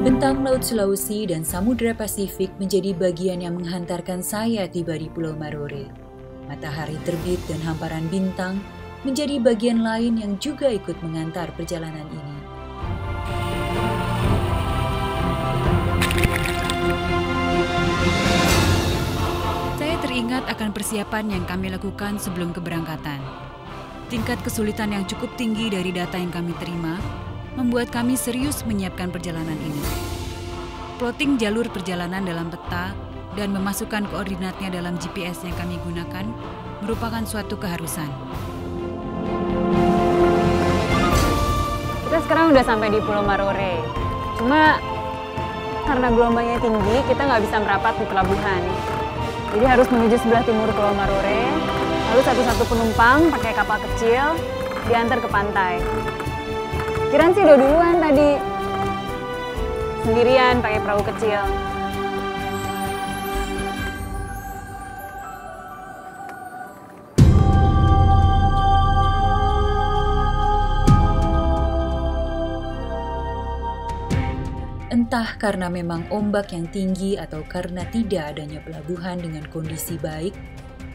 Bentang Laut Sulawesi dan Samudra Pasifik menjadi bagian yang menghantarkan saya tiba di Pulau Marore. Matahari terbit dan hamparan bintang menjadi bagian lain yang juga ikut mengantar perjalanan ini. Saya teringat akan persiapan yang kami lakukan sebelum keberangkatan. Tingkat kesulitan yang cukup tinggi dari data yang kami terima membuat kami serius menyiapkan perjalanan ini. Plotting jalur perjalanan dalam peta dan memasukkan koordinatnya dalam GPS yang kami gunakan merupakan suatu keharusan. Kita sekarang udah sampai di Pulau Marore. Cuma karena gelombangnya tinggi, kita nggak bisa merapat di pelabuhan. Jadi harus menuju sebelah timur Pulau Marore, lalu satu-satu penumpang pakai kapal kecil diantar ke pantai. Kiran sih udah duluan tadi, sendirian pakai perahu kecil. Entah karena memang ombak yang tinggi atau karena tidak adanya pelabuhan dengan kondisi baik,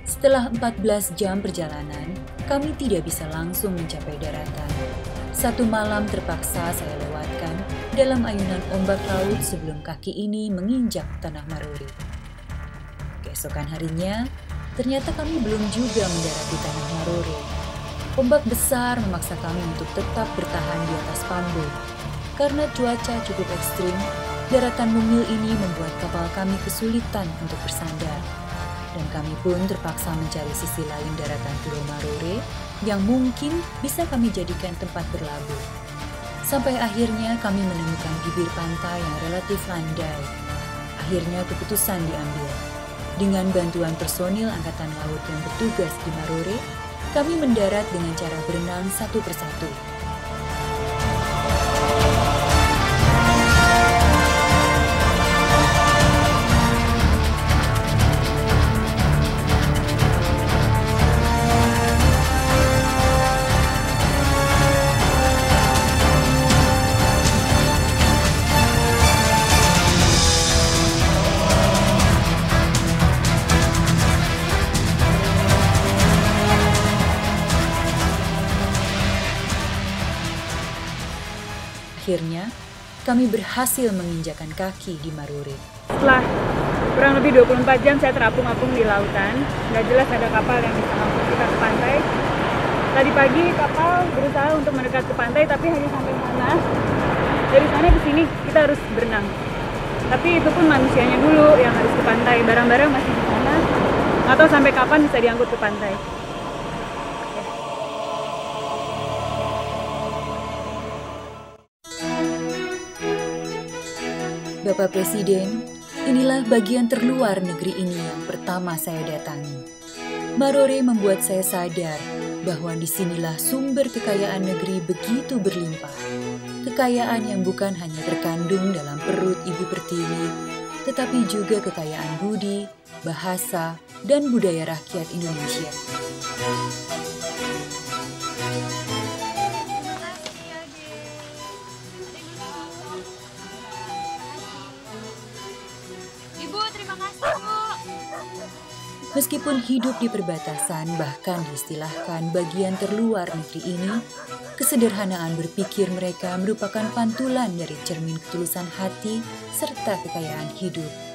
setelah 14 jam perjalanan, kami tidak bisa langsung mencapai daratan. Satu malam terpaksa saya lewatkan dalam ayunan ombak laut sebelum kaki ini menginjak tanah Marore. Keesokan harinya, ternyata kami belum juga mendarat di tanah Marore. Ombak besar memaksa kami untuk tetap bertahan di atas Pambo. Karena cuaca cukup ekstrim, daratan mungil ini membuat kapal kami kesulitan untuk bersandar. Dan kami pun terpaksa mencari sisi lain daratan Pulau Marore yang mungkin bisa kami jadikan tempat berlabuh. Sampai akhirnya kami menemukan bibir pantai yang relatif landai. Akhirnya keputusan diambil. Dengan bantuan personil Angkatan Laut yang bertugas di Marore, kami mendarat dengan cara berenang satu persatu. Akhirnya, kami berhasil menginjakan kaki di Marore. Setelah kurang lebih 24 jam saya terapung-apung di lautan, nggak jelas ada kapal yang bisa ngangkut kita ke pantai. Tadi pagi kapal berusaha untuk mendekat ke pantai, tapi hanya sampai sana. Dari sana ke sini kita harus berenang. Tapi itu pun manusianya dulu yang harus ke pantai, barang-barang masih di sana. Nggak tahu sampai kapan bisa diangkut ke pantai. Bapak Presiden, inilah bagian terluar negeri ini yang pertama saya datangi. Marore membuat saya sadar bahwa disinilah sumber kekayaan negeri begitu berlimpah. Kekayaan yang bukan hanya terkandung dalam perut Ibu Pertiwi, tetapi juga kekayaan budi, bahasa, dan budaya rakyat Indonesia. Meskipun hidup di perbatasan bahkan diistilahkan bagian terluar negeri ini, kesederhanaan berpikir mereka merupakan pantulan dari cermin ketulusan hati serta kekayaan hidup.